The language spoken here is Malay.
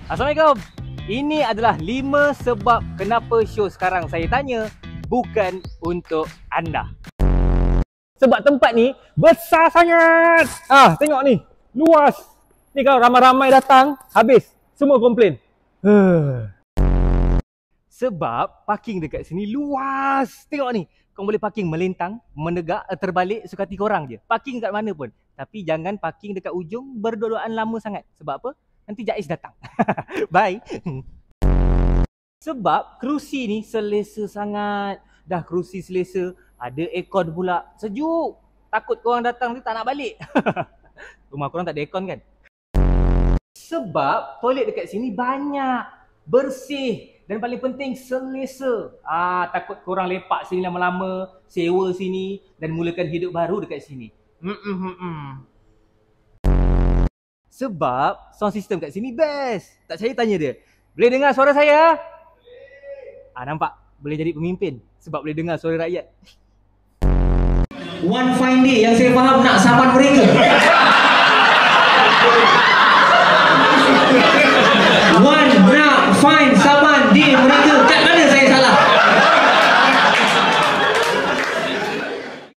Assalamualaikum. Ini adalah 5 sebab kenapa show sekarang saya tanya bukan untuk anda. Sebab tempat ni besar sangat. Tengok ni, luas. Ni kalau ramai-ramai datang, habis. Semua komplain. Sebab parking dekat sini luas. Tengok ni, kau boleh parking melintang, menegak, terbalik suka hati korang je. Parking kat mana pun. Tapi jangan parking dekat ujung berdua-duaan lama sangat. Sebab apa? Nanti Jaiz datang. Bye. Sebab kerusi ni selesa sangat. Dah kerusi selesa, ada aircon pula. Sejuk. Takut korang datang ni tak nak balik. Rumah korang tak ada aircon kan? Sebab toilet dekat sini banyak, bersih dan paling penting selesa. Takut korang lepak sini lama-lama, sewa sini dan mulakan hidup baru dekat sini. Sebab sound system kat sini best. Tak percaya tanya dia. Boleh dengar suara saya? Nampak? Boleh jadi pemimpin sebab boleh dengar suara rakyat. One fine day yang saya faham nak saman mereka.